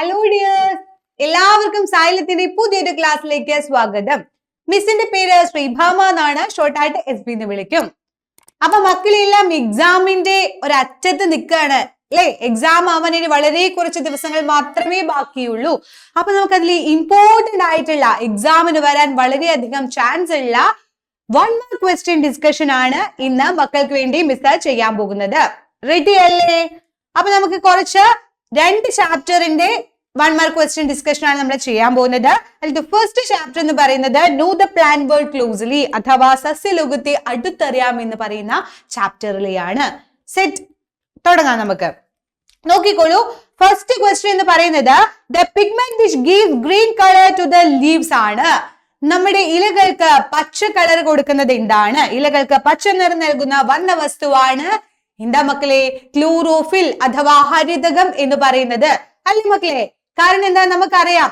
Hello dears, എല്ലാവർക്കും സൈലത്തിന്റെ പുതിയൊരു ക്ലാസ്സിലേക്ക് സ്വാഗതം. മിസ്സിന്റെ പേര് ശ്രീഭാമ എന്നാണ്, ഷോർട്ടായിട്ട് SB എന്ന് വിളിക്കും. അപ്പൊ മക്കളെല്ലാം എക്സാമിന്റെ ഒരറ്റത്ത് നിൽക്കുകയാണ് അല്ലെ. എക്സാം ആവാൻ ഇനി വളരെ കുറച്ച് ദിവസങ്ങൾ മാത്രമേ ബാക്കിയുള്ളൂ. അപ്പൊ നമുക്ക് അതിൽ ഇമ്പോർട്ടന്റ് ആയിട്ടുള്ള എക്സാമിന് വരാൻ വളരെയധികം ചാൻസ് ഉള്ള 1 മാർക്ക് ക്വസ്റ്റ്യൻ ഡിസ്കഷൻ ആണ് ഇന്ന് മക്കൾക്ക് വേണ്ടി മിസ് ചെയ്യാൻ പോകുന്നത്. റെഡി അല്ലേ? അപ്പൊ നമുക്ക് കുറച്ച് 2 ചാപ്റ്ററിന്റെ 1 മാർക്ക് ക്വസ്റ്റ്യൻ ഡിസ്കഷൻ ആണ് നമ്മൾ ചെയ്യാൻ പോകുന്നത്. അതിൽ ഫസ്റ്റ് ചാപ്റ്റർ എന്ന് പറയുന്നത് know the plant world closely അഥവാ സസ്യലോകത്തെ അടുത്തറിയാം എന്ന് പറയുന്ന ചാപ്റ്ററിലെയാണ്. സെറ്റ്, തുടങ്ങാം നമുക്ക്. നോക്കിക്കോളൂ, ഫസ്റ്റ് ക്വസ്റ്റ്യൻ എന്ന് പറയുന്നത് the pigment which give green colour to the leaves ആണ്. നമ്മുടെ ഇലകൾക്ക് പച്ച കളർ കൊടുക്കുന്നത് എന്താണ്? ഇലകൾക്ക് പച്ച നിറം നൽകുന്ന വർണ്ണ വസ്തുവാണ് എന്താ മക്കളെ? ക്ലോറോഫിൽ അഥവാ ഹരിതകം എന്ന് പറയുന്നത്. അല്ലേ മക്കളെ? കാരണം എന്താ, നമുക്കറിയാം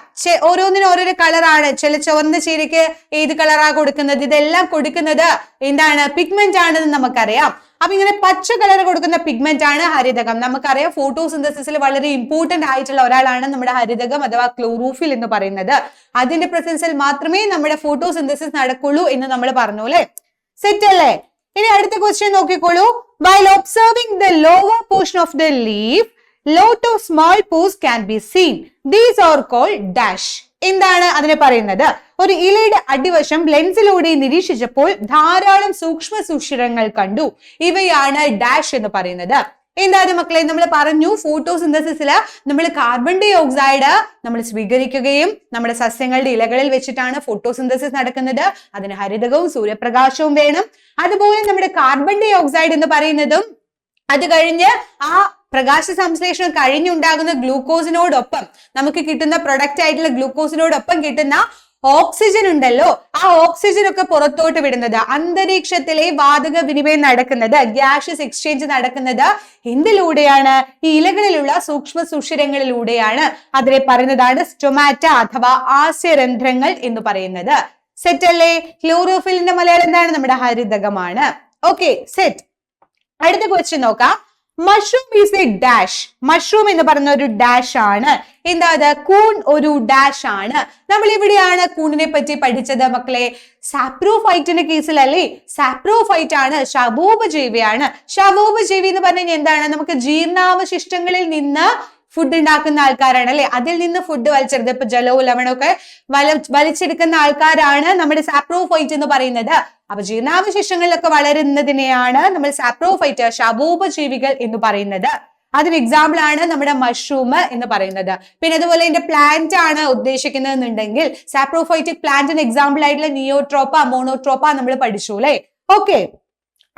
ഓരോന്നിനും ഓരോരോ കളറാണ്. ചില ചുവന്ന ചീരയ്ക്ക് ഏത് കളറാ കൊടുക്കുന്നത്? ഇതെല്ലാം കൊടുക്കുന്നത് എന്താണ്? പിഗ്മെന്റ് ആണെന്ന് നമുക്കറിയാം. അപ്പൊ ഇങ്ങനെ പച്ച കളർ കൊടുക്കുന്ന പിഗ്മെന്റ് ആണ് ഹരിതകം. നമുക്കറിയാം ഫോട്ടോസിന്തസിസിൽ വളരെ ഇമ്പോർട്ടന്റ് ആയിട്ടുള്ള ഒരാളാണ് നമ്മുടെ ഹരിതകം അഥവാ ക്ലോറോഫിൽ എന്ന് പറയുന്നത്. അതിന്റെ പ്രസൻസിൽ മാത്രമേ നമ്മുടെ ഫോട്ടോസിന്തസിസ് നടക്കുള്ളൂ എന്ന് നമ്മൾ പറഞ്ഞു അല്ലെ. സെറ്റ് അല്ലേ? ഇനി അടുത്ത ക്വസ്റ്റ്യൻ നോക്കിക്കോളൂ. While observing the lower portion of the leaf, lot of small pores can be seen. These are called dash. എന്താണ് അതിനെ പറയുന്നത്? ഒരു ഇലയുടെ അടിവശം ലെൻസിലൂടെ നിരീക്ഷിച്ചപ്പോൾ ധാരാളം സൂക്ഷ്മ സുഷിരങ്ങൾ കണ്ടു. ഇവയാണ് ഡാഷ് എന്ന് പറയുന്നത്. എന്താണ് മക്കളെ? നമ്മൾ പറഞ്ഞു ഫോട്ടോസിന്തസിസില് നമ്മൾ കാർബൺ ഡൈ ഓക്സൈഡ് നമ്മൾ സ്വീകരിക്കുകയും നമ്മുടെ സസ്യങ്ങളുടെ ഇലകളിൽ വെച്ചിട്ടാണ് ഫോട്ടോസിന്തസിസ് നടക്കുന്നത്. അതിന് ഹരിതകവും സൂര്യപ്രകാശവും വേണം. അതുപോലെ നമ്മുടെ കാർബൺ ഡൈ ഓക്സൈഡ് എന്ന് പറയുന്നതും അത് കഴിഞ്ഞ് ആ പ്രകാശ സംശ്ലേഷണം കഴിഞ്ഞുണ്ടാകുന്ന ഗ്ലൂക്കോസിനോടൊപ്പം നമുക്ക് കിട്ടുന്ന പ്രൊഡക്റ്റ് ആയിട്ടുള്ള ഗ്ലൂക്കോസിനോടൊപ്പം കിട്ടുന്ന ഓക്സിജൻ ഉണ്ടല്ലോ, ആ ഓക്സിജൻ ഒക്കെ പുറത്തോട്ട് വിടുന്നത്, അന്തരീക്ഷത്തിലെ വാതക വിനിമയം നടക്കുന്നത്, ഗ്യാസസ് എക്സ്ചേഞ്ച് നടക്കുന്നത് എന്തിലൂടെയാണ്? ഈ ഇലകളിലുള്ള സൂക്ഷ്മ സുഷിരങ്ങളിലൂടെയാണ്. അതിനെ പറയുന്നതാണ് സ്റ്റൊമാറ്റ അഥവാ ആസ്യരന്ധ്രങ്ങൾ എന്ന് പറയുന്നത്. സെറ്റ് അല്ലേ? ക്ലോറോഫിലിന്റെ മലയാളം എന്താണ്? നമ്മുടെ ഹരിതകമാണ്. Okay, set. അടുത്ത ക്വസ്റ്റ്യൻ നോക്കാം. Mushroom is a dash. Mushroom എന്ന് പറയുന്ന ഒരു ഡാഷ് ആണ്. എന്താ അത്? കൂൺ ഒരു ഡാഷ് ആണ്. നമ്മൾ ഇവിടെയാണ് കൂണിനെ പറ്റി പഠിച്ചത് മക്കളെ. സാപ്രോഫൈറ്റിന്റെ കേസിലല്ലേ? സാപ്രോഫൈറ്റ് ആണ്, ശവോപജീവിയാണ്. ശവോപജീവി എന്ന് പറഞ്ഞു കഴിഞ്ഞാൽ എന്താണ്? നമുക്ക് ജീർണാവശിഷ്ടങ്ങളിൽ നിന്ന് ഫുഡ് ഉണ്ടാക്കുന്ന ആൾക്കാരാണ് അല്ലെ. അതിൽ നിന്ന് ഫുഡ് വലിച്ചെടുത്ത് ഇപ്പൊ ജലവും ലവണമൊക്കെ വലിച്ചെടുക്കുന്ന ആൾക്കാരാണ് നമ്മുടെ സാപ്രോഫൈറ്റ് എന്ന് പറയുന്നത്. അപ്പൊ ജീർണാവശിഷ്ടങ്ങളിലൊക്കെ വളരുന്നതിനെയാണ് നമ്മൾ സാപ്രോഫൈറ്റ്, ശവോപജീവികൾ എന്ന് പറയുന്നത്. അതിന് എക്സാമ്പിൾ ആണ് നമ്മുടെ മഷ്റൂം എന്ന് പറയുന്നത്. പിന്നെ അതുപോലെ ഇതിന്റെ പ്ലാന്റ് ആണ് ഉദ്ദേശിക്കുന്നതെന്നുണ്ടെങ്കിൽ സാപ്രോഫൈറ്റിക് പ്ലാന്റിന് എക്സാമ്പിൾ ആയിട്ടുള്ള നിയോട്രോപ്പ, മോണോട്രോപ്പ നമ്മൾ പഠിച്ചു അല്ലെ. ഓക്കെ,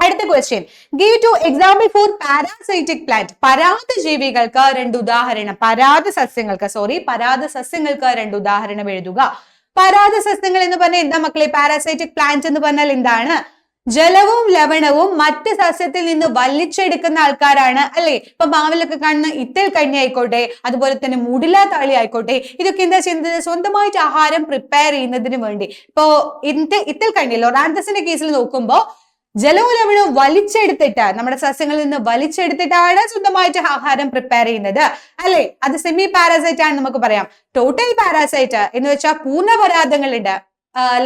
അടുത്ത question. Give two example for parasitic plant. പരാത ജീവികൾക്ക് 2 ഉദാഹരണം. പരാത സസ്യങ്ങൾക്ക് 2 ഉദാഹരണം എഴുതുക. പരാത സസ്യങ്ങൾ എന്ന് പറഞ്ഞാൽ എന്താ മക്കളെ? പാരാസൈറ്റിക് പ്ലാന്റ് എന്ന് പറഞ്ഞാൽ എന്താണ്? ജലവും ലവണവും മറ്റ് സസ്യത്തിൽ നിന്ന് വലിച്ചെടുക്കുന്ന ആൾക്കാരാണ് അല്ലെ. ഇപ്പൊ മാവിലൊക്കെ കാണുന്ന ഇത്തൽ കണ്ണി ആയിക്കോട്ടെ, അതുപോലെ തന്നെ മുടില താളി ആയിക്കോട്ടെ, ഇതൊക്കെ എന്താ ചെയ്യുന്നത്? സ്വന്തമായിട്ട് ആഹാരം പ്രിപ്പയർ ചെയ്യുന്നതിന് വേണ്ടി. ഇപ്പോ ഇത്തൽ കണ്ണി ലൊറാന്തസിന്റെ കേസിൽ നോക്കുമ്പോ ജലവും ലവണവും വലിച്ചെടുത്തിട്ട് നമ്മുടെ സസ്യങ്ങളിൽ നിന്ന് വലിച്ചെടുത്തിട്ടാണ് സ്വന്തമായിട്ട് ആഹാരം പ്രിപ്പയർ ചെയ്യുന്നത് അല്ലെ. അത് സെമി പാരാസൈറ്റ് ആണ് നമുക്ക് പറയാം. ടോട്ടൽ പാരാസൈറ്റ് എന്ന് വെച്ചാൽ പൂർണ്ണപരാധങ്ങളുണ്ട്.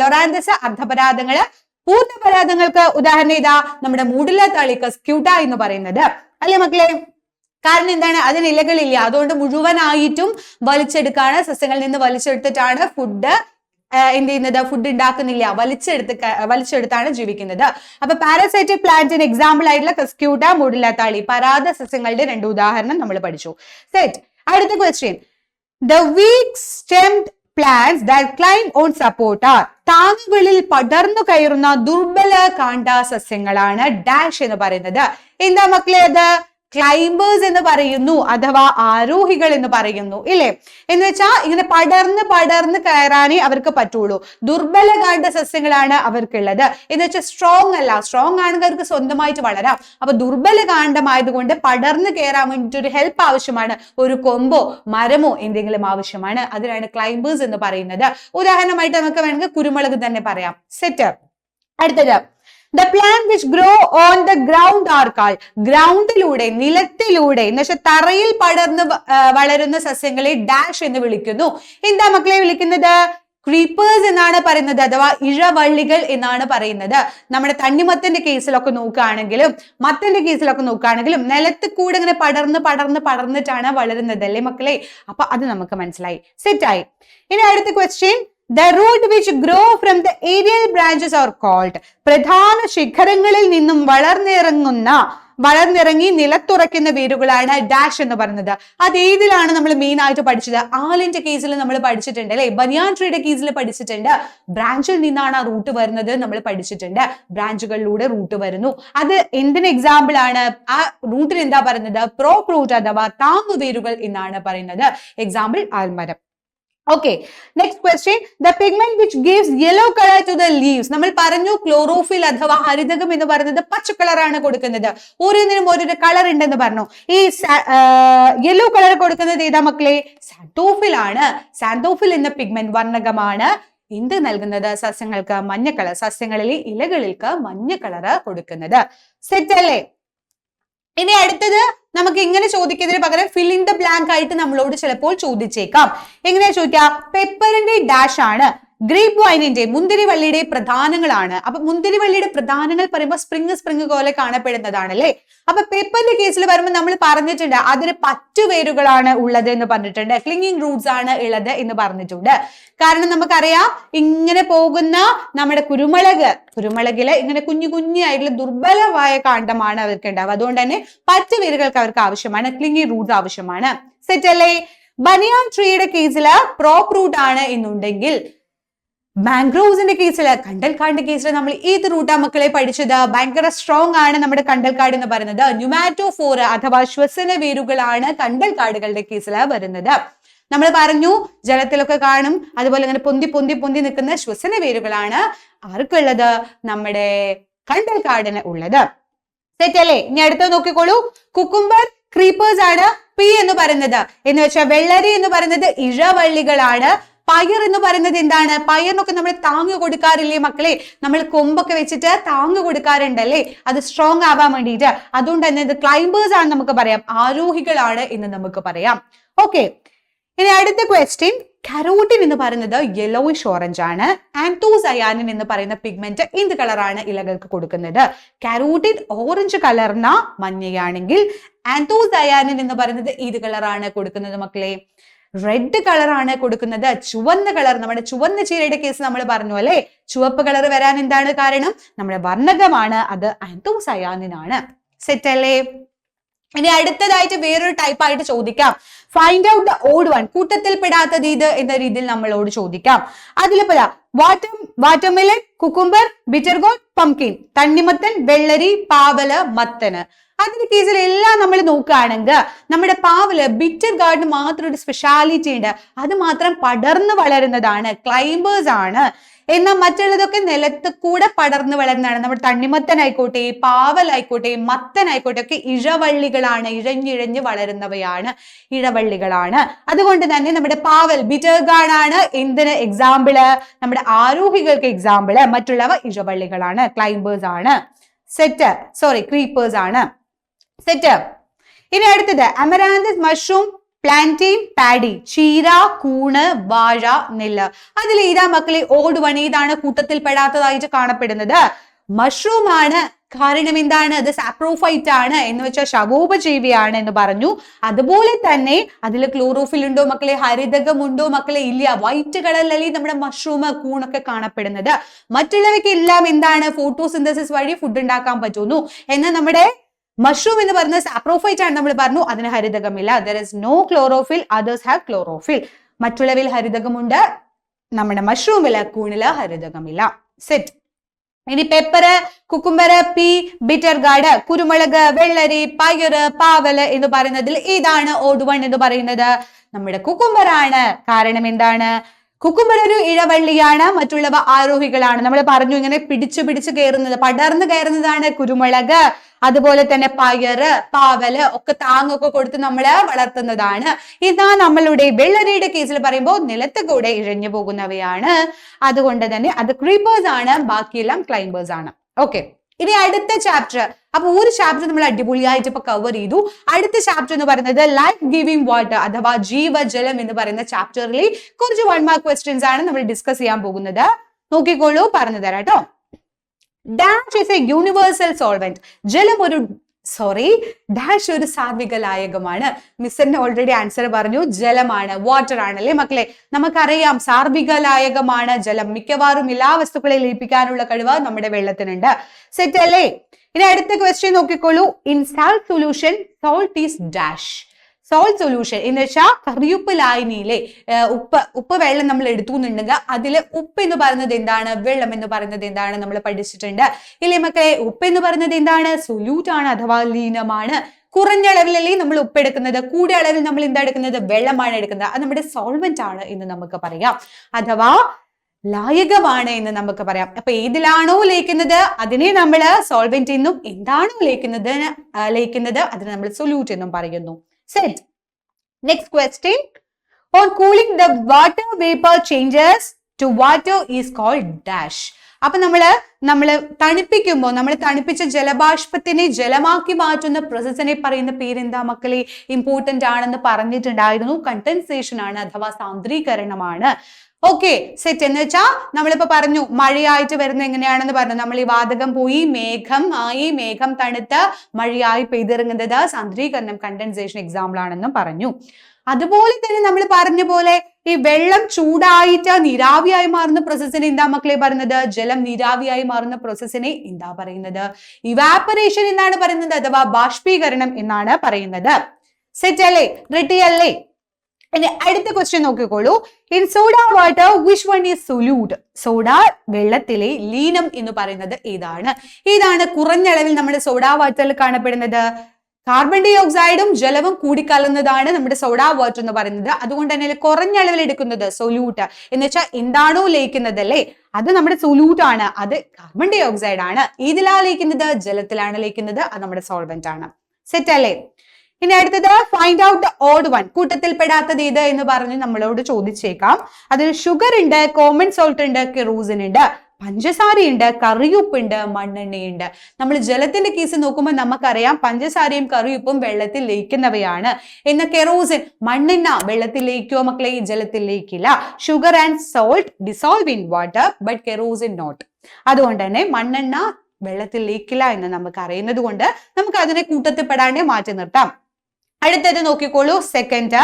ലൊറാന്തസ് അർദ്ധപരാധങ്ങള്. പൂർണ്ണപരാധങ്ങൾക്ക് ഉദാഹരണം ഇതാ നമ്മുടെ മൂടില താളി, കസ്ക്യൂട്ട എന്ന് പറയുന്നത് അല്ലെ മക്കളെ. കാരണം എന്താണ്? അതിന് ഇലകളില്ല, അതുകൊണ്ട് മുഴുവനായിട്ടും വലിച്ചെടുക്കാണ്. സസ്യങ്ങളിൽ നിന്ന് വലിച്ചെടുത്തിട്ടാണ് ഫുഡ് എന്ത് ചെയ്യുന്നത്? ഫുഡ് ഉണ്ടാക്കുന്നില്ല, വലിച്ചെടുത്താണ് ജീവിക്കുന്നത്. അപ്പൊ പാരാസൈറ്റിക് പ്ലാന്റിന് എക്സാമ്പിൾ ആയിട്ടുള്ള കസ്ക്യൂട്ട, മുടിലത്താളി, പരാത സസ്യങ്ങളുടെ 2 ഉദാഹരണം നമ്മൾ പഠിച്ചു. സെറ്റ്. അടുത്ത question. The weak stemmed plants that climb on support are. താങ്ങുകളിൽ പടർന്നു കയറുന്ന ദുർബല കാണ്ഡ സസ്യങ്ങളാണ് ഡാഷ് എന്ന് പറയുന്നത്. എന്താ മക്കളെ അത്? ക്ലൈംബേഴ്സ് എന്ന് പറയുന്നു അഥവാ ആരോഹികൾ എന്ന് പറയുന്നു ഇല്ലേ. എന്ന് വെച്ചാൽ ഇങ്ങനെ പടർന്ന് കയറാനേ അവർക്ക് പറ്റുള്ളൂ. ദുർബല കാണ്ഡ സസ്യങ്ങളാണ് അവർക്കുള്ളത്. എന്ന് വെച്ചാൽ സ്ട്രോങ് അല്ല. സ്ട്രോങ് ആണെങ്കിൽ അവർക്ക് സ്വന്തമായിട്ട് വളരാം. അപ്പൊ ദുർബല കാണ്ഡമായതുകൊണ്ട് പടർന്ന് കയറാൻ വേണ്ടിട്ട് ഒരു ഹെൽപ്പ് ആവശ്യമാണ്. ഒരു കൊമ്പോ മരമോ എന്തെങ്കിലും ആവശ്യമാണ്. അതിനാണ് ക്ലൈംബേഴ്സ് എന്ന് പറയുന്നത്. ഉദാഹരണമായിട്ട് നമുക്ക് വേണമെങ്കിൽ കുരുമുളക് തന്നെ പറയാം. സെറ്റ്. അടുത്തത് The plant which grow on the ground are called. ഗ്രൗണ്ടിലൂടെ, നിലത്തിലൂടെ എന്ന് വെച്ചാൽ തറയിൽ പടർന്ന് വളരുന്ന സസ്യങ്ങളെ ഡാഷ് എന്ന് വിളിക്കുന്നു. എന്താ മക്കളെ വിളിക്കുന്നത്? ക്രീപ്പേഴ്സ് എന്നാണ് പറയുന്നത്, അഥവാ ഇഴവള്ളികൾ എന്നാണ് പറയുന്നത്. നമ്മുടെ തണ്ണിമത്തന്റെ കേസിലൊക്കെ നോക്കുകയാണെങ്കിലും മത്തന്റെ കേസിലൊക്കെ നോക്കുകയാണെങ്കിലും നിലത്ത് കൂടെ ഇങ്ങനെ പടർന്നിട്ടാണ് വളരുന്നത് അല്ലേ മക്കളെ? അപ്പൊ അത് നമുക്ക് മനസ്സിലായി, സെറ്റായി. ഇനി അടുത്ത question, the root which grow from the aerial branches are called. പ്രധാന ശിഖരങ്ങളിൽ നിന്നും വളർന്നിറങ്ങി നിലത്തുറയ്ക്കുന്ന വേരുകളാണ് ഡാഷ് എന്ന് പറയുന്നത്. അത് ഏതിലാണ് നമ്മൾ മെയിൻ ആയിട്ട് പഠിച്ചത്? ആലിന്റെ കേസിൽ നമ്മൾ പഠിച്ചിട്ടുണ്ട് അല്ലെ, ബനിയാൻ ട്രീയുടെ കേസിൽ പഠിച്ചിട്ടുണ്ട്. ബ്രാഞ്ചിൽ നിന്നാണ് ആ റൂട്ട് വരുന്നത് നമ്മൾ പഠിച്ചിട്ടുണ്ട്. ബ്രാഞ്ചുകളിലൂടെ റൂട്ട് വരുന്നു. അത് എന്തിന് എക്സാമ്പിൾ ആണ്? ആ റൂട്ടിന് എന്താ പറയുന്നത്? പ്രോപ്പ് റൂട്ട് അഥവാ താങ്ങുവേരുകൾ എന്നാണ് പറയുന്നത്. Example Aalmaram. Okay, next question, the pigment which gives yellow color to the leaves. നമ്മൾ പറഞ്ഞു ക്ലോറോഫിൽ അഥവാ ഹരിതകം എന്ന് പറയുന്നത് പച്ച കളറാണ് കൊടുക്കുന്നത്. ഓരോന്നിനും ഓരോരു കളർ ഉണ്ടെന്ന് പറഞ്ഞു. ഈ യെല്ലോ കളർ കൊടുക്കുന്നത് ഏതാ മക്കളെ? സാന്തോഫിൽ ആണ്. സാന്തോഫിൽ എന്ന പിഗ്മെന്റ് വർണ്ണകമാണ് എന്ത് നൽകുന്നത്? സസ്യങ്ങൾക്ക് മഞ്ഞ കളർ, സസ്യങ്ങളിലെ ഇലകൾക്ക് മഞ്ഞ കളർ കൊടുക്കുന്നത്. സെറ്റ് അല്ലേ? ഇനി അടുത്തത് നമുക്ക് ഇങ്ങനെ ചോദിക്കുന്നതിന് പകരം ഫിൽ ഇൻ ദ ബ്ലാങ്ക് ആയിട്ട് നമ്മളോട് ചിലപ്പോൾ ചോദിച്ചേക്കാം. എങ്ങനെയാ ചോദിക്കാം? പെപ്പറിന്റെ ഡാഷ് ആണ്, ഗ്രേപ്പ് വൈനിന്റെ മുന്തിരിവള്ളിയുടെ പ്രധാനങ്ങളാണ്. അപ്പൊ മുന്തിരിവള്ളിയുടെ പ്രധാനങ്ങൾ പറയുമ്പോൾ സ്പ്രിങ് പോലെ കാണപ്പെടുന്നതാണ് അല്ലെ. അപ്പൊ പെപ്പറിന്റെ കേസിൽ വരുമ്പോൾ നമ്മൾ പറഞ്ഞിട്ടുണ്ട് അതിന് പറ്റുവേരുകളാണ് ഉള്ളത് എന്ന് പറഞ്ഞിട്ടുണ്ട്, ക്ലിങ്ങിങ് റൂട്ട്സ് ആണ് ഉള്ളത് എന്ന് പറഞ്ഞിട്ടുണ്ട്. കാരണം നമുക്കറിയാം ഇങ്ങനെ പോകുന്ന നമ്മുടെ കുരുമുളകില് ഇങ്ങനെ കുഞ്ഞായിട്ടുള്ള ദുർബലമായ കാണ്ഡമാണ് അവർക്ക് ഉണ്ടാവുക. അതുകൊണ്ട് തന്നെ പറ്റുവേരുകൾക്ക് അവർക്ക് ആവശ്യമാണ്, ക്ലിങ്ങിങ് റൂട്ട്സ് ആവശ്യമാണ്. സെറ്റ് അല്ലേ? ബനിയാൻ ട്രീയുടെ കേസിൽ പ്രോപ്പ് റൂട്ട് ആണ് എന്നുണ്ടെങ്കിൽ മാംഗ്രോവ്സിന്റെ കേസിൽ, കണ്ടൽക്കാടിന്റെ കേസിൽ നമ്മൾ ഏത് റൂട്ടാ മക്കളെ പഠിച്ചത്? ഭയങ്കര സ്ട്രോങ് ആണ് നമ്മുടെ കണ്ടൽക്കാട് എന്ന് പറയുന്നത്. ന്യൂമാറ്റോഫോർ അഥവാ ശ്വസന വേരുകളാണ് കണ്ടൽക്കാടുകളുടെ കേസിൽ വരുന്നത്. നമ്മൾ പറഞ്ഞു ജലത്തിലൊക്കെ കാണും, അതുപോലെ ഇങ്ങനെ പൊന്തി നിൽക്കുന്ന ശ്വസന വേരുകളാണ് ആർക്കുള്ളത്? നമ്മുടെ കണ്ടൽക്കാടിന് ഉള്ളത്. സെറ്റ് അല്ലേ? ഇനി അടുത്ത നോക്കിക്കോളൂ, കുക്കുംബർ ക്രീപ്പേഴ്സ് ആണ്. പി എന്ന് പറയുന്നത് എന്ന് വെച്ചാൽ വെള്ളരി എന്ന് പറയുന്നത് ഇഴവള്ളികളാണ്. പയർ എന്ന് പറയുന്നത് എന്താണ്? പയറിനൊക്കെ നമ്മൾ താങ്ങ് കൊടുക്കാറില്ലേ മക്കളെ? നമ്മൾ കൊമ്പൊക്കെ വെച്ചിട്ട് താങ്ങ് കൊടുക്കാറുണ്ടല്ലേ, അത് സ്ട്രോങ് ആവാൻ വേണ്ടിയിട്ട്. അതുകൊണ്ട് തന്നെ ഇത് ക്ലൈംബേഴ്സ് ആണ് നമുക്ക് പറയാം, ആരോഹികളാണ് എന്ന് നമുക്ക് പറയാം. ഓക്കെ, ഇനി അടുത്ത ക്വസ്റ്റ്യൻ, കരോട്ടിൻ എന്ന് പറയുന്നത് യെല്ലോയിഷ് ഓറഞ്ച് ആണ്. ആന്തോസയാനിൻ എന്ന് പറയുന്ന പിഗ്മെന്റ് എന്ത് കളറാണ് ഇലകൾക്ക് കൊടുക്കുന്നത്? കരോട്ടിൻ ഓറഞ്ച് കളർന്ന മഞ്ഞയാണെങ്കിൽ ആന്തോസയാനിൻ എന്ന് പറയുന്നത് ഏത് കളറാണ് കൊടുക്കുന്നത് മക്കളെ? റെഡ് കളറാണ് കൊടുക്കുന്നത്. ചുവന്ന കളർ, നമ്മുടെ ചുവന്ന ചീരയുടെ കേസ് നമ്മൾ പറഞ്ഞു അല്ലെ, ചുവപ്പ് കളർ വരാൻ എന്താണ് കാരണം? നമ്മുടെ വർണ്ണകമാണ്, അത് ആന്തോസയാനിൻ ആണ്. സെറ്റ് അല്ലേ? ഇനി അടുത്തതായിട്ട് വേറൊരു ടൈപ്പ് ആയിട്ട് ചോദിക്കാം, find out the odd one, കൂട്ടത്തിൽ പെടാത്തത് ഇത് എന്ന രീതിയിൽ നമ്മളോട് ചോദിക്കാം. അതിൽ വാട്ടർമെലൺ, കുക്കുംബർ, ബിറ്റർഗോട്ട്, പംകിൻ, തണ്ണിമത്തൻ, വെള്ളരി, പാവല്, മത്തന്. അതിന്റെ കേസിൽ എല്ലാം നമ്മൾ നോക്കുകയാണെങ്കിൽ നമ്മുടെ പാവല്, ബിറ്റർ ഗാർഡിന് മാത്രം ഒരു സ്പെഷ്യാലിറ്റി ഉണ്ട്, അത് മാത്രം പടർന്നു വളരുന്നതാണ്, ക്ലൈംബേഴ്സ് ആണ്. എന്നാൽ മറ്റുള്ളതൊക്കെ നിലത്ത് കൂടെ പടർന്നു വളരുന്നതാണ്. നമ്മുടെ തണ്ണിമത്തനായിക്കോട്ടെ, പാവലായിക്കോട്ടെ, മത്തനായിക്കോട്ടെ ഒക്കെ ഇഴവള്ളികളാണ്, ഇഴഞ്ഞിഴഞ്ഞ് വളരുന്നവയാണ്, ഇഴവള്ളികളാണ്. അതുകൊണ്ട് തന്നെ നമ്മുടെ പാവൽ ബിറ്റർ ഗാർഡ് ആണ് എന്തിന് എക്സാമ്പിള്? നമ്മുടെ ആരോഹികൾക്ക് എക്സാമ്പിള്. മറ്റുള്ളവ ഇഴവള്ളികളാണ്, ക്ലൈംബേഴ്സ് ആണ്. സെറ്റ്, സോറി ക്രീപ്പേഴ്സ് ആണ്. സെറ്റ്. ഇനി അടുത്തത് അമരാന്തസ്, മഷ്റൂം, പ്ലാന്റെയിൻ, പാഡി, ചീര, കൂണ്, വാഴ, നെല്ല്. അതിൽ ഏതാ മക്കളെ ഓഡ് വൺ? ഏതാണ് കൂട്ടത്തിൽ പെടാത്തതായിട്ട് കാണപ്പെടുന്നത്? മഷ്റൂം ആണ്. കാരണം എന്താണ്? അത് സാപ്രോഫൈറ്റ് ആണ്, എന്ന് വെച്ചാൽ ശവോപജീവിയാണ് എന്ന് പറഞ്ഞു. അതുപോലെ തന്നെ അതിൽ ക്ലോറോഫിൽ ഉണ്ടോ മക്കളെ? ഹരിതകം ഉണ്ടോ മക്കളെ? ഇല്ല. വൈറ്റ് കളറിലല്ലേ നമ്മുടെ മഷ്റൂം, കൂണൊക്കെ കാണപ്പെടുന്നത്. മറ്റുള്ളവയ്ക്ക് എല്ലാം എന്താണ്? ഫോട്ടോസിന്തസിസ് വഴി ഫുഡ് ഉണ്ടാക്കാൻ പറ്റുന്നു. എന്നാൽ നമ്മുടെ മഷ്റൂം എന്ന് പറയുന്നത് സാപ്രോഫൈറ്റ് ആണ് നമ്മൾ പറഞ്ഞു, അതിന് ഹരിതകമില്ല. there is no chlorophyll, others have chlorophyll. മറ്റുള്ളവയിൽ ഹരിതകമുണ്ട്, നമ്മുടെ മഷ്റൂമില്, കൂണില് ഹരിതകമില്ല. സെറ്റ്. ഇനി pepper, cucumber, P, bitter guard, കുരുമുളക്, വെള്ളരി, പയറ്, പാവല് എന്ന് പറയുന്നതിൽ ഏതാണ് ഓഡ് വൺ എന്ന് പറയുന്നത്? നമ്മുടെ കുക്കുംബർ ആണ്. കാരണം എന്താണ്? കുക്കുംബർ ഒരു ഇഴവള്ളിയാണ്, മറ്റുള്ളവ ആരോഹികളാണ്. നമ്മൾ പറഞ്ഞു ഇങ്ങനെ പിടിച്ചു കയറുന്നത്, പടർന്നു കയറുന്നതാണ് കുരുമുളക്. അതുപോലെ തന്നെ പയറ്, പാവല് ഒക്കെ താങ്ങൊക്കെ കൊടുത്ത് നമ്മള് വളർത്തുന്നതാണ്. ഇതാ നമ്മളുടെ വെള്ളരിയുടെ കേസിൽ പറയുമ്പോൾ നിലത്ത് കൂടെ ഇഴഞ്ഞു പോകുന്നവയാണ്. അതുകൊണ്ട് തന്നെ അത് ക്രീപ്പേഴ്സ് ആണ്, ബാക്കിയെല്ലാം ക്ലൈംബേഴ്സ് ആണ്. ഓക്കെ, ഇനി അടുത്ത ചാപ്റ്റർ, അപ്പൊ ഒരു ചാപ്റ്റർ നമ്മൾ അടിപൊളിയായിട്ട് ഇപ്പൊ കവർ ചെയ്തു. അടുത്ത ചാപ്റ്റർ എന്ന് പറയുന്നത് ലൈഫ് ഗിവിംഗ് വാട്ടർ അഥവാ ജീവജലം എന്ന് പറയുന്ന ചാപ്റ്ററിൽ കുറച്ച് 1 മാർക്ക് ക്വസ്റ്റ്യൻസ് ആണ് നമ്മൾ ഡിസ്കസ് ചെയ്യാൻ പോകുന്നത്. നോക്കിക്കോളൂ, പറഞ്ഞു തരാം കേട്ടോ. Dash is A universal solvent. ജലം ഡാഷ് ഒരു സാർവിക ലായകമാണ്. മിസ്സിന്റെ ഓൾറെഡി ആൻസർ പറഞ്ഞു, ജലമാണ്, വാട്ടർ ആണ് അല്ലേ മക്കളെ. നമുക്കറിയാം സാർവിക ലായകമാണ് ജലം. മിക്കവാറും എല്ലാ വസ്തുക്കളെ ലയിപ്പിക്കാനുള്ള കഴിവ് നമ്മുടെ വെള്ളത്തിനുണ്ട്. സെറ്റ് അല്ലേ? ഇനി അടുത്ത ക്വസ്റ്റ്യൻ നോക്കിക്കോളൂ. In salt solution salt is dash. Salt solution എന്ന് വെച്ചാൽ കറിയുപ്പ് ലായനിയിലെ ഉപ്പ് വെള്ളം നമ്മൾ എടുത്തുന്നുണ്ടെങ്കിൽ അതില് ഉപ്പ് എന്ന് പറയുന്നത് എന്താണ്, വെള്ളം എന്ന് പറയുന്നത് എന്താണ് നമ്മൾ പഠിച്ചിട്ടുണ്ട് ഇല്ലേ മക്കളെ. ഉപ്പ് എന്ന് പറയുന്നത് എന്താണ്, സൊല്യൂട്ട് ആണ് അഥവാ ലീനമാണ്. കുറഞ്ഞ അളവിലല്ലേ നമ്മൾ ഉപ്പ് എടുക്കുന്നത്, കൂടിയ അളവിൽ നമ്മൾ എന്താ എടുക്കുന്നത്, വെള്ളമാണ് എടുക്കുന്നത്. അത് നമ്മുടെ സോൾവെന്റ് ആണ് എന്ന് നമുക്ക് പറയാം, അഥവാ ലായകമാണ് എന്ന് നമുക്ക് പറയാം. അപ്പൊ ഏതിലാണോ ലയിക്കുന്നത് അതിനെ നമ്മൾ സോൾവെന്റ് എന്നും, എന്താണോ ലയിക്കുന്നത് അതിനെ നമ്മൾ സൊല്യൂട്ട് എന്നും പറയുന്നു. Set. Next question. On cooling, the water vapor changes to water is called dash. അപ്പൊ നമ്മള് തണുപ്പിക്കുമ്പോൾ നമ്മൾ തണുപ്പിച്ച ജലബാഷ്പത്തിനെ ജലമാക്കി മാറ്റുന്ന പ്രോസസ്സിനെ പറയുന്ന പേരെന്താ മക്കളെ? ഇമ്പോർട്ടന്റ് ആണെന്ന് പറഞ്ഞിട്ടുണ്ടായിരുന്നു. കണ്ടൻസേഷൻ ആണ് അഥവാ സാന്ദ്രീകരണമാണ്. Okay, set. എന്ന് വെച്ചാൽ നമ്മളിപ്പോ പറഞ്ഞു മഴയായിട്ട് വരുന്നത് എങ്ങനെയാണെന്ന് പറഞ്ഞു. നമ്മൾ ഈ വാതകം പോയി മേഘം തണുത്ത് മഴയായി പെയ്തിറങ്ങുന്നത് സാന്ദ്രീകരണം, കണ്ടൻസേഷൻ എക്സാമ്പിൾ ആണെന്നും പറഞ്ഞു. അതുപോലെ തന്നെ നമ്മൾ പറഞ്ഞ പോലെ ഈ വെള്ളം ചൂടായിട്ട് നീരാവിയായി മാറുന്ന പ്രോസസ്സിനെ എന്താ മക്കളെ പറയുന്നത്? ജലം നീരാവിയായി മാറുന്ന പ്രോസസ്സിനെ എന്താ പറയുന്നത്? ഇവാപ്പറേഷൻ എന്നാണ് പറയുന്നത് അഥവാ ബാഷ്പീകരണം എന്നാണ് പറയുന്നത്. സെറ്റ് അല്ലേ? റെഡി അല്ലേ? ഇനി അടുത്ത ക്വസ്റ്റ്യൻ നോക്കിക്കോളൂ. In soda water which one is solute? Soda വെള്ളത്തിലെ ലീനം എന്ന് പറയുന്നത് ഏതാണ് കുറഞ്ഞ അളവിൽ നമ്മുടെ സോഡ വാട്ടറിൽ കാണപ്പെടുന്നത്? കാർബൺ ഡൈ ഓക്സൈഡും ജലവും കൂടിക്കലർന്നതാണ് നമ്മുടെ സോഡ വാട്ടർ എന്ന് പറയുന്നത്. അതുകൊണ്ട് തന്നെ കുറഞ്ഞ അളവിൽ എടുക്കുന്നത് സൊല്യൂട്ട് എന്ന് വെച്ചാൽ എന്താണോ ലയിക്കുന്നത് അല്ലേ, അത് നമ്മുടെ സൊല്യൂട്ട് ആണ്, അത് കാർബൺ ഡൈ ഓക്സൈഡ് ആണ്. ഏതിലാണ് ലയിക്കുന്നത്? ജലത്തിലാണ് ലയിക്കുന്നത്, അത് നമ്മുടെ സോൾവെന്റ് ആണ്. സെറ്റ് അല്ലേ? ഇനി അടുത്തത് find out the odd one. കൂട്ടത്തിൽ പെടാത്തത് ഏത് എന്ന് പറഞ്ഞ് നമ്മളോട് ചോദിച്ചേക്കാം. അതിൽ ഷുഗർ ഉണ്ട്, കോമൺ സോൾട്ട് ഉണ്ട്, കെറോസിൻ ഉണ്ട്, പഞ്ചസാരയുണ്ട്, കറിയുപ്പുണ്ട്, മണ്ണെണ്ണയുണ്ട്. നമ്മൾ ജലത്തിന്റെ കേസ് നോക്കുമ്പോൾ നമുക്കറിയാം പഞ്ചസാരയും കറിയുപ്പും വെള്ളത്തിൽ ലയിക്കുന്നവയാണ്. എന്നാൽ കെറോസിൻ, മണ്ണെണ്ണ വെള്ളത്തിൽ ലയിക്കുമോ മക്കളെ? ജലത്തിൽ ലയിക്കില്ല. Sugar and salt dissolve in water but kerosene not. അതുകൊണ്ട് തന്നെ മണ്ണെണ്ണ വെള്ളത്തിൽ ലയിക്കില്ല എന്ന് നമുക്ക് അറിയുന്നത് കൊണ്ട് നമുക്ക് അതിനെ കൂട്ടത്തിൽ പെടാണ്ട് മാറ്റി നിർത്താം. അടുത്തത് നോക്കിക്കോളൂ. Second,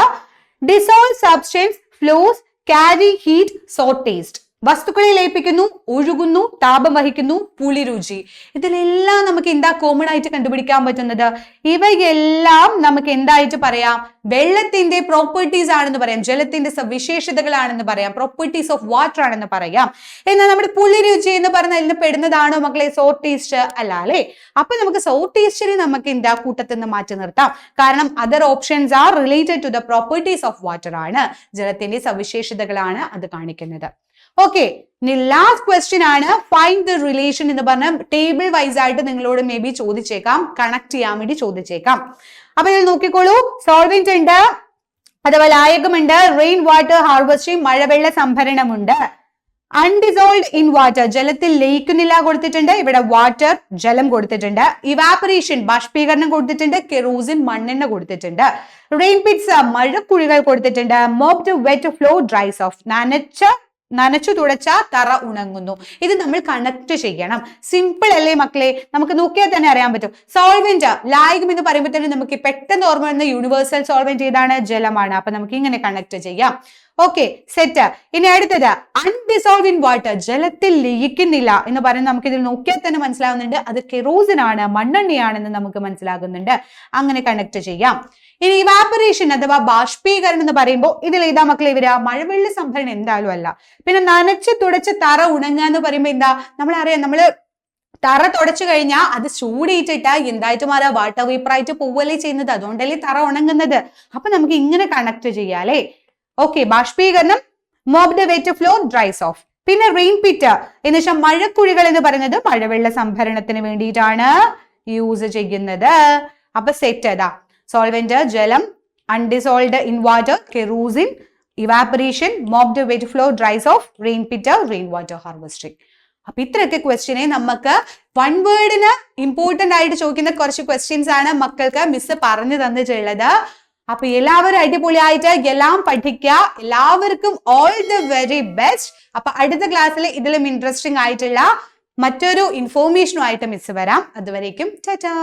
dissolve substance flows carry heat so taste. വസ്തുക്കളെ ലയിപ്പിക്കുന്നു, ഒഴുകുന്നു, താപം വഹിക്കുന്നു, പുളിരുചി. ഇതിലെല്ലാം നമുക്ക് എന്താ കോമൺ ആയിട്ട് കണ്ടുപിടിക്കാൻ പറ്റുന്നത്? ഇവയെല്ലാം നമുക്ക് എന്തായിട്ട് പറയാം? വെള്ളത്തിന്റെ പ്രോപ്പർട്ടീസ് ആണെന്ന് പറയാം, ജലത്തിന്റെ സവിശേഷതകളാണെന്ന് പറയാം, പ്രോപ്പർട്ടീസ് ഓഫ് വാട്ടർ ആണെന്ന് പറയാം. എന്നാൽ നമ്മുടെ പുളിരുചി എന്ന് പറഞ്ഞാൽ ഇതിന് പെടുന്നതാണോ മക്കളെ? സോ ടേസ്റ്റ് അല്ല അല്ലേ? അപ്പൊ നമുക്ക് സോ ടേസ്റ്റിനെ നമുക്ക് എന്താ കൂട്ടത്തിൽ നിന്ന് മാറ്റി നിർത്താം. കാരണം other options are related to the properties of water ആണ്, ജലത്തിന്റെ സവിശേഷതകളാണ് അത് കാണിക്കുന്നത്. ഓക്കെ, ഇനി ലാസ്റ്റ് ക്വസ്റ്റ്യൻ ആണ് ഫൈൻഡ് ദ റിലേഷൻ എന്ന് പറഞ്ഞ ടേബിൾ വൈസ് ആയിട്ട് നിങ്ങളോട് മേ ബി ചോദിച്ചേക്കാം, കണക്ട് ചെയ്യാൻ വേണ്ടി ചോദിച്ചേക്കാം. അപ്പൊ ഇതിൽ നോക്കിക്കോളൂ. സോൾവെന്റ് ഉണ്ട് അഥവാ ലായകമുണ്ട്, റെയിൻ വാട്ടർ ഹാർവെസ്റ്റിംഗ് മഴവെള്ള സംഭരണമുണ്ട്, അൺഡിസോൾവ്ഡ് ഇൻ വാട്ടർ ജലത്തിൽ ലയിക്കുന്നില്ല കൊടുത്തിട്ടുണ്ട്, ഇവിടെ വാട്ടർ ജലം കൊടുത്തിട്ടുണ്ട്, ഇവാപറേഷൻ ബാഷ്പീകരണം കൊടുത്തിട്ടുണ്ട്, കെറോസിൻ മണ്ണെണ്ണ കൊടുത്തിട്ടുണ്ട്, റെയിൻ പിറ്റ്സ് മഴക്കുഴികൾ കൊടുത്തിട്ടുണ്ട്, മോപ്ഡ് വെറ്റ് ഫ്ലോ ഡ്രൈസ് ഓഫ് നനച്ചു തുടച്ച തറ ഉണങ്ങുന്നു. ഇത് നമ്മൾ കണക്ട് ചെയ്യണം. സിമ്പിൾ അല്ലേ മക്കളെ? നമുക്ക് നോക്കിയാൽ തന്നെ അറിയാൻ പറ്റും. സോൾവെന്റ് ലായകം എന്ന് പറയുമ്പോൾ തന്നെ നമുക്ക് പെട്ടെന്ന് ഓർമ്മ വരുന്ന യൂണിവേഴ്സൽ സോൾവെന്റ് ഏതാണ്? ജലമാണ്. അപ്പൊ നമുക്ക് ഇങ്ങനെ കണക്ട് ചെയ്യാം. Okay, set. ഇനി അടുത്തത് അൺഡിസോൾവ് ഇൻ വാട്ടർ ജലത്തിൽ ലയിക്കുന്നില്ല എന്ന് പറയുന്നത് നമുക്ക് ഇതിൽ നോക്കിയാൽ തന്നെ മനസ്സിലാവുന്നുണ്ട്, അത് കെറോസിൻ ആണ്, മണ്ണെണ്ണയാണെന്ന് നമുക്ക് മനസ്സിലാകുന്നുണ്ട്. അങ്ങനെ കണക്ട് ചെയ്യാം. ഇനി ഇവാപറേഷൻ അഥവാ ബാഷ്പീകരണം എന്ന് പറയുമ്പോൾ ഇതിൽ ഏതാ മക്കളെ വരിക? മഴവെള്ള സംഭരണം എന്തായാലും അല്ല. പിന്നെ നനച്ച് തുടച്ച് തറ ഉണങ്ങുക എന്ന് പറയുമ്പോൾ എന്താ? നമ്മളറിയാം, നമ്മള് തറ തുടച്ചു കഴിഞ്ഞാൽ അത് ചൂടിയിട്ടിട്ട് എന്തായിട്ട് മാറുക? വാട്ടർ വേപ്പറായിട്ട് പോവല്ലേ ചെയ്യുന്നത്, അതുകൊണ്ടല്ലേ തറ ഉണങ്ങുന്നത്. അപ്പൊ നമുക്ക് ഇങ്ങനെ കണക്ട് ചെയ്യാം അല്ലേ? ഓക്കെ, ബാഷ്പീകരണം, mopped wet floor dries off. പിന്നെ റെയിൻ പിറ്റ് എന്ന് വെച്ചാൽ മഴക്കുഴികൾ എന്ന് പറയുന്നത് മഴവെള്ള സംഭരണത്തിന് വേണ്ടിയിട്ടാണ് യൂസ് ചെയ്യുന്നത്. അപ്പൊ സെറ്റ് ഏതാ? സോൾവെന്റ് ജലം, undissolved in water kerosene, evaporation, mopped wet floor dries off, rain pit rain water harvesting. അപ്പൊ ഇത്രയൊക്കെ ക്വസ്റ്റ്യനെ നമുക്ക് വൺ വേർഡിന് ഇമ്പോർട്ടന്റ് ആയിട്ട് ചോദിക്കുന്ന കുറച്ച് ക്വസ്റ്റ്യൻസ് ആണ് മക്കൾക്ക് മിസ് പറഞ്ഞു തന്നിട്ടുള്ളത്. അപ്പൊ എല്ലാവരും അടിപൊളിയായിട്ട് എല്ലാം പഠിക്കുക. എല്ലാവർക്കും ഓൾ ദ വെരി ബെസ്റ്റ്. അപ്പൊ അടുത്ത ക്ലാസ്സിൽ ഇതിലും ഇൻട്രസ്റ്റിംഗ് ആയിട്ടുള്ള മറ്റൊരു ഇൻഫോർമേഷനുമായിട്ട് മിസ് വരാം. അതുവരേക്കും ടാറ്റാ.